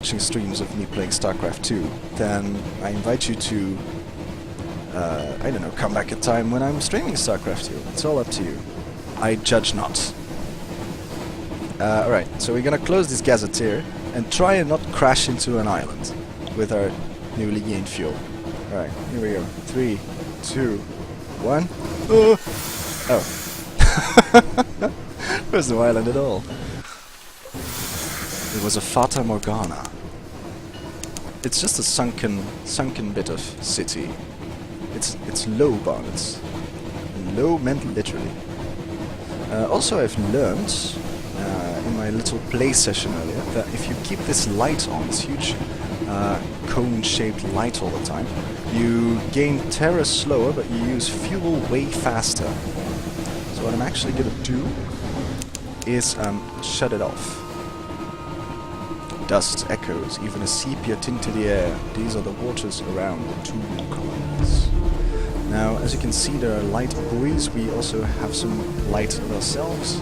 watching streams of me playing StarCraft 2, then I invite you to, I don't know, come back a time when I'm streaming StarCraft 2. It's all up to you. I judge not. Alright, so we're gonna close this gazetteer and try and not crash into an island with our newly gained fuel. Alright, here we go. 3, 2, 1. Oh! There's no island at all. It was a Fata Morgana. It's just a sunken bit of city. It's low, bar. It's low meant literally. Also, I've learned in my little play session earlier that if you keep this light on, this huge cone-shaped light all the time, you gain terror slower, but you use fuel way faster. So what I'm actually gonna do is shut it off. Dust echoes, even a sepia tint to the air. These are the waters around the tomb colonies. Now, as you can see, there are light buoys. We also have some light ourselves,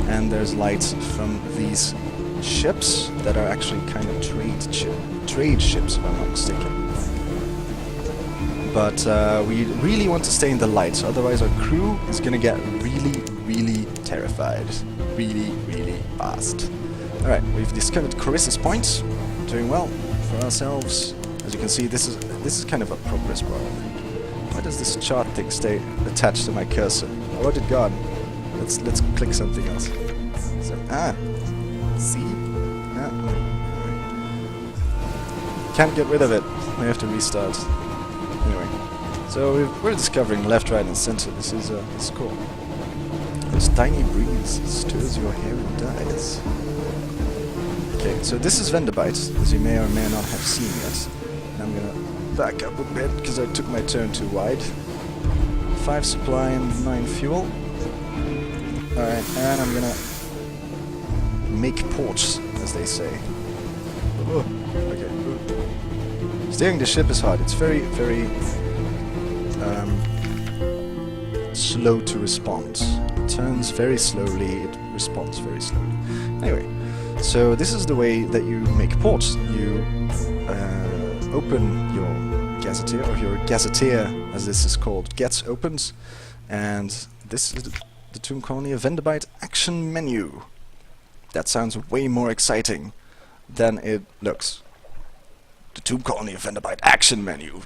and there's light from these ships that are actually kind of trade ships, if I'm not mistaken. But we really want to stay in the light, otherwise our crew is gonna get really terrified, really fast. Alright, we've discovered Carissa's Point. Doing well for ourselves. As you can see, this is kind of a progress bar. Why does this chart thing stay attached to my cursor? I want it gone. Let's click something else. So, see? Can't get rid of it. We have to restart. Anyway, so we're discovering left, right, and center. This is cool. This tiny breeze stirs your hair and dyes. Okay, so this is Vendabite, as you may or may not have seen yet. And I'm gonna back up a bit because I took my turn too wide. 5 supply and 9 fuel. Alright, and I'm gonna make ports, as they say. Oh, okay. Steering the ship is hard. It's very slow to respond. It turns very slowly, it responds very slowly. Anyway. So this is the way that you make ports. You open your gazetteer, or your gazetteer as this is called, gets opened, and this is the Tomb Colony of Vendabite action menu. That sounds way more exciting than it looks. The Tomb Colony of Vendabite action menu.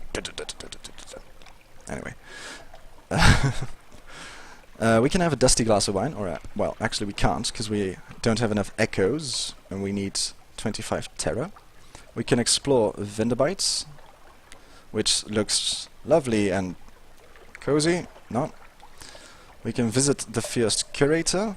Anyway. We can have a dusty glass of wine, or well, actually we can't, because we don't have enough echoes, and we need 25 terror. We can explore Vendabites, which looks lovely and cozy. No. We can visit the first curator,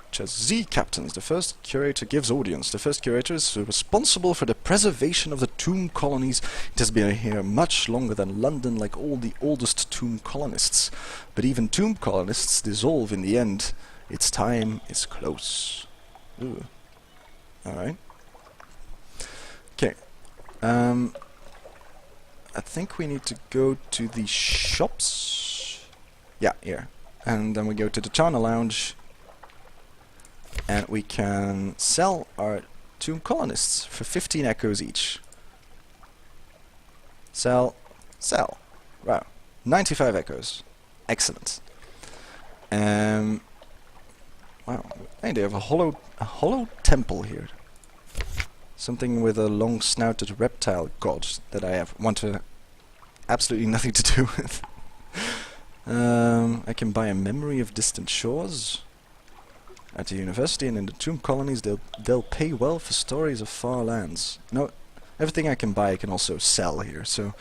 which has Z captains. The first curator gives audience. The first curator is responsible for the preservation of the tomb colonies. It has been here much longer than London, like all the oldest tomb colonists. But even tomb colonists dissolve in the end. Its time is close. Ooh. Alright. Okay. I think we need to go to the shops. Yeah, here. And then we go to the Chana Lounge. And we can sell our tomb colonists for 15 echoes each. Sell. Sell. Wow. 95 echoes. Excellent. Wow. Hey, they have a hollow temple here. Something with a long-snouted reptile god that I want to absolutely nothing to do with. I can buy a memory of distant shores. At the university and in the tomb colonies, they'll pay well for stories of far lands. No, everything I can buy I can also sell here. So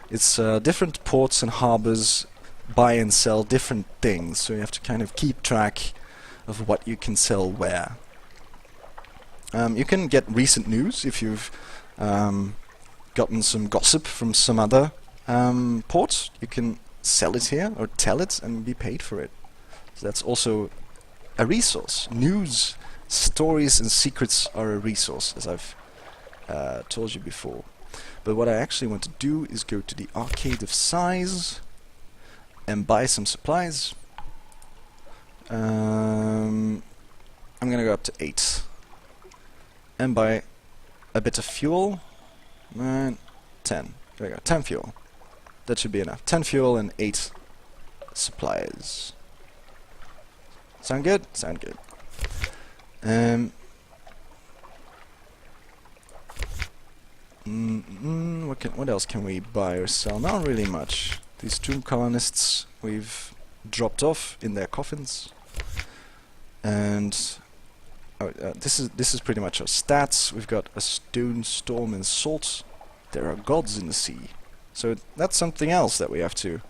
it's different ports and harbors buy and sell different things. So you have to kind of keep track of what you can sell where. You can get recent news if you've gotten some gossip from some other port. You can sell it here or tell it and be paid for it. So that's also a resource. News, stories and secrets are a resource, as I've told you before. But what I actually want to do is go to the Arcade of Size and buy some supplies. I'm gonna go up to 8 and buy a bit of fuel. 9, 10. There we go. 10 fuel. That should be enough. 10 fuel and 8 supplies. Sound good? Sound good. What else can we buy or sell? Not really much. These tomb colonists we've dropped off in their coffins, and this is pretty much our stats. We've got a stone storm and salt. There are gods in the sea, so that's something else that we have to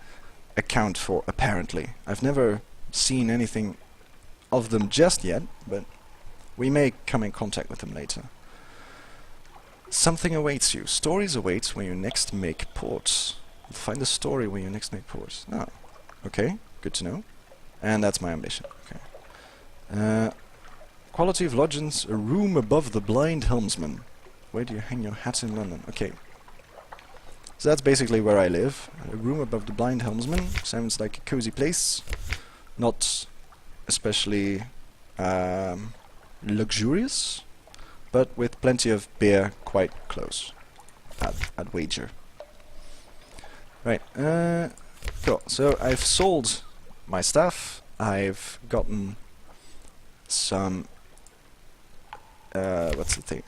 account for. Apparently, I've never seen anything of them just yet, but we may come in contact with them later. Something awaits you. Stories await when you next make port. Find a story when you next make port. Oh, okay, good to know. And that's my ambition. Okay. Quality of lodgings, a room above the blind helmsman. Where do you hang your hat in London? Okay. So that's basically where I live. A room above the blind helmsman. Sounds like a cozy place. Not especially luxurious, but with plenty of beer quite close. I'd wager. Right, cool. So I've sold my stuff. I've gotten some... what's the thing?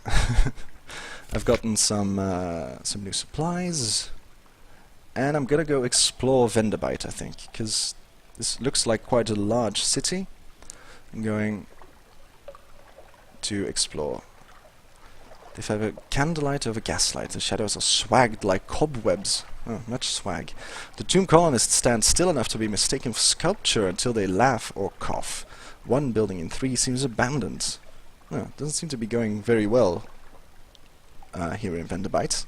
I've gotten some new supplies. And I'm gonna go explore Venderbite, I think, because this looks like quite a large city. I'm going to explore. They have a candlelight over gaslight. The shadows are swagged like cobwebs. Oh, much swag. The tomb colonists stand still enough to be mistaken for sculpture until they laugh or cough. One building in 3 seems abandoned. Oh, doesn't seem to be going very well here in Venderbite.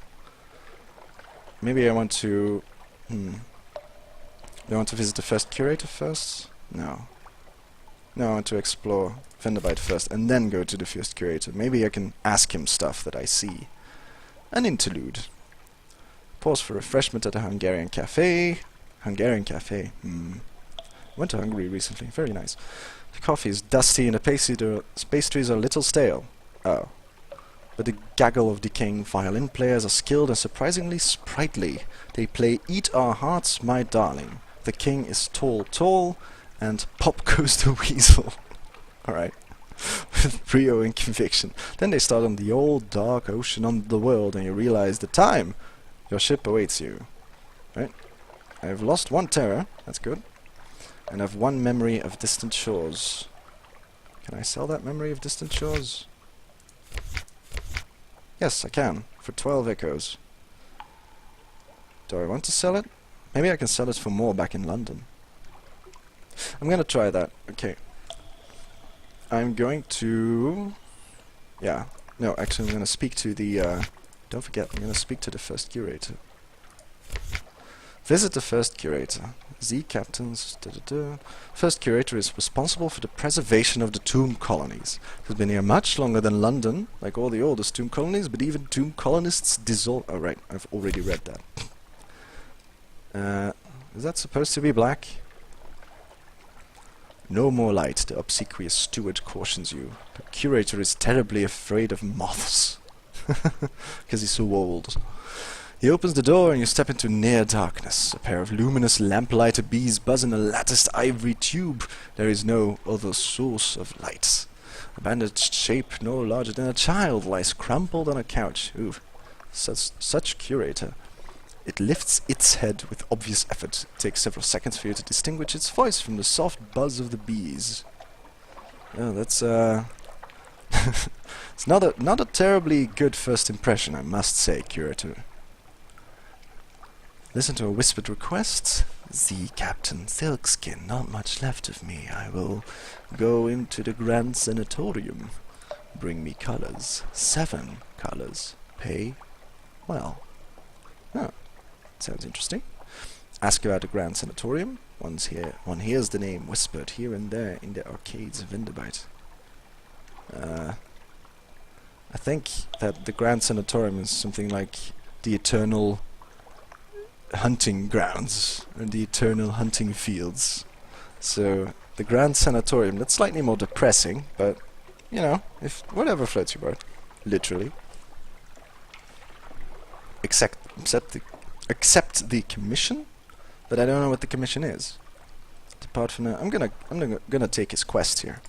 Maybe I want to... Do I want to visit the first curator first? No. No, I want to explore Venderbite first and then go to the first curator. Maybe I can ask him stuff that I see. An interlude. Pause for refreshment at a Hungarian cafe. Hungarian cafe. Went to Hungary recently. Very nice. The coffee is dusty and the pastries are a little stale. Oh. But the gaggle of decaying violin players are skilled and surprisingly sprightly. They play Eat Our Hearts, My Darling. The king is tall, tall, and pop goes the weasel. Alright. With brio and conviction. Then they start on the old dark ocean under the world and you realize the time. Your ship awaits you. Right? I've lost 1 terror. That's good. And I've 1 memory of distant shores. Can I sell that memory of distant shores? Yes, I can. For 12 echoes. Do I want to sell it? Maybe I can sell it for more back in London. I'm gonna try that. Okay. I'm going to... Yeah. No, actually I'm gonna speak to the... Don't forget, I'm gonna speak to the first curator. Visit the first curator. Z captains... First curator is responsible for the preservation of the tomb colonies. It has been here much longer than London, like all the oldest tomb colonies, but even tomb colonists dissolve... Oh right, I've already read that. Is that supposed to be black? No more light, the obsequious steward cautions you. The curator is terribly afraid of moths. Because he's so old. He opens the door and you step into near darkness. A pair of luminous lamplighter bees buzz in a latticed ivory tube. There is no other source of light. A bandaged shape no larger than a child lies crumpled on a couch. Ooh, such curator. It lifts its head with obvious effort. It takes several seconds for you to distinguish its voice from the soft buzz of the bees. Oh, that's it's not a terribly good first impression, I must say, curator. Listen to a whispered request. The Captain Silkskin, not much left of me. I will go into the Grand Sanatorium. Bring me colors. 7 colors. Pay well. Oh, sounds interesting. Ask about the Grand Sanatorium. One hears the name whispered here and there in the arcades of Venderbite. I think that the Grand Sanatorium is something like the eternal hunting grounds, or the eternal hunting fields. So, the Grand Sanatorium, that's slightly more depressing, but, you know, if whatever floats your boat. Literally. accept the commission, but I don't know what the commission is. Apart from that, I'm gonna take his quest here.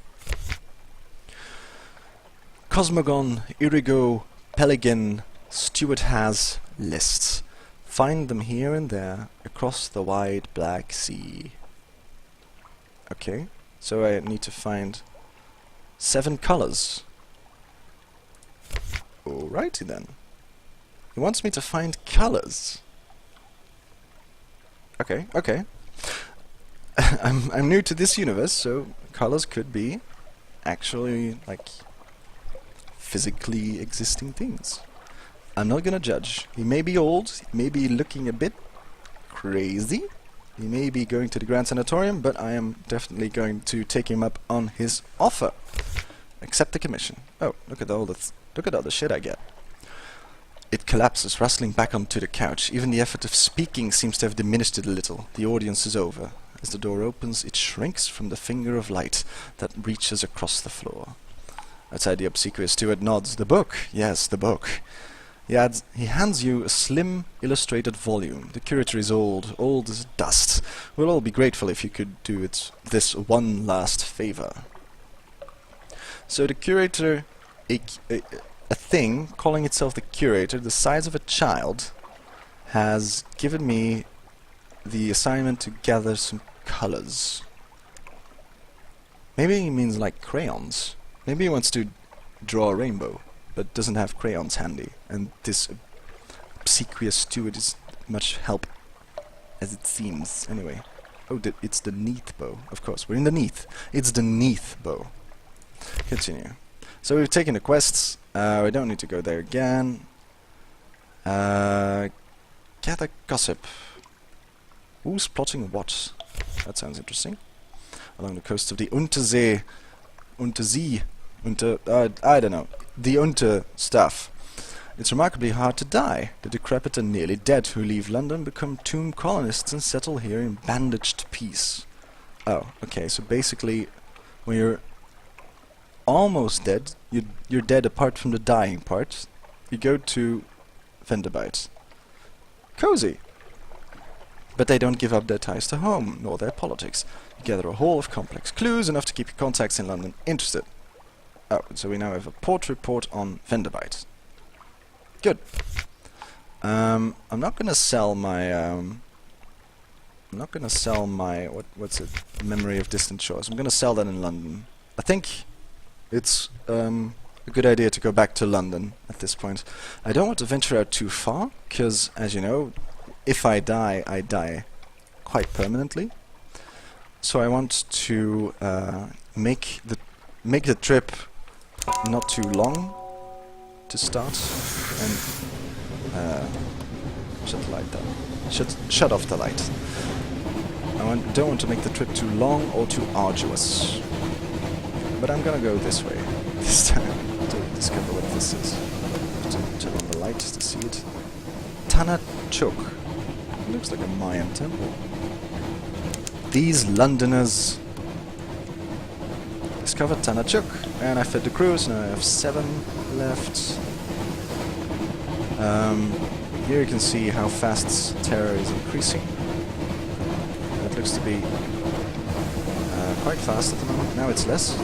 Cosmogon, Irigo, Pelican, Stewart has lists. Find them here and there across the wide Black Sea. Okay, so I need to find 7 colors. Alrighty then. He wants me to find colors. Okay, okay. I'm new to this universe, so colors could be actually like physically existing things. I'm not gonna judge. He may be old, he may be looking a bit crazy, he may be going to the Grand Sanatorium, but I am definitely going to take him up on his offer. Accept the commission. Oh, look at all the shit I get. It collapses, rustling back onto the couch. Even the effort of speaking seems to have diminished it a little. The audience is over. As the door opens, it shrinks from the finger of light that reaches across the floor. Outside, the obsequious steward nods. The book! Yes, the book. He hands you a slim, illustrated volume. The curator is old as dust. We'll all be grateful if you could do this one last favor. So the curator, a thing calling itself the curator, the size of a child, has given me the assignment to gather some colors. Maybe he means like crayons. Maybe he wants to draw a rainbow, but doesn't have crayons handy, and this obsequious steward is much help as it seems. Anyway. Oh, it's the Neath bow. Of course, we're in the Neath. It's the Neath bow. Continue. So we've taken the quests. We don't need to go there again. Gather gossip. Who's plotting what? That sounds interesting. Along the coast of the Untersee. I don't know. The Unter stuff. It's remarkably hard to die. The decrepit and nearly dead who leave London become tomb colonists and settle here in bandaged peace. Oh, okay, so basically, when you're almost dead, you're dead apart from the dying part, you go to Venderbite. Cozy! But they don't give up their ties to home, nor their politics. You gather a haul of complex clues, enough to keep your contacts in London interested. Oh, so we now have a port report on Venderbite. Good. I'm not gonna sell my what's it? Memory of Distant Shores. I'm gonna sell that in London. I think it's a good idea to go back to London at this point. I don't want to venture out too far, because as you know, if I die quite permanently. So I want to make the trip not too long to start, and shut the light down. Shut off the light. Don't want to make the trip too long or too arduous. But I'm gonna go this way this time to discover what this is. Turn on the light to see it. Tanachuk. Looks like a Mayan temple. These Londoners discovered Tanachuk, and I fed the crews, and I have 7 left. Here you can see how fast terror is increasing. It looks to be quite fast at the moment. Now it's less.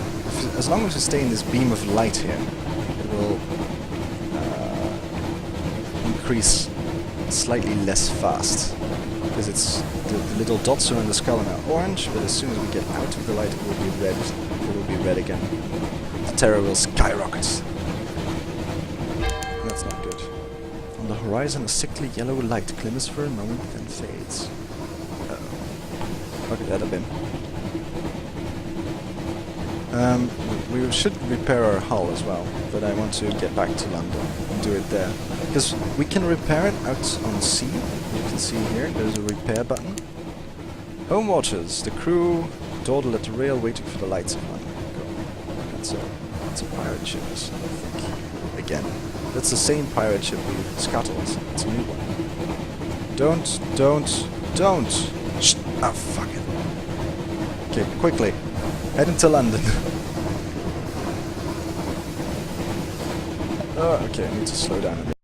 As long as we stay in this beam of light here, it will increase slightly less fast. Because it's the little dots around the skull are now orange, but as soon as we get out of the light, it will be red. It will be red again. The terror will skyrocket. That's not good. On the horizon, a sickly yellow light glimmers for a moment, then fades. Uh-oh. Look at that a bin. We should repair our hull as well, but I want to get back to London and do it there. Because we can repair it out on sea. You can see here, there's a repair button. Home watchers, the crew dawdle at the rail waiting for the lights of London. That's a pirate ship, I think. Again, that's the same pirate ship we scuttled. It's a new one. Don't! Shh! Ah, fuck it. Okay, quickly. Head into London. Oh, okay, I need to slow down a bit.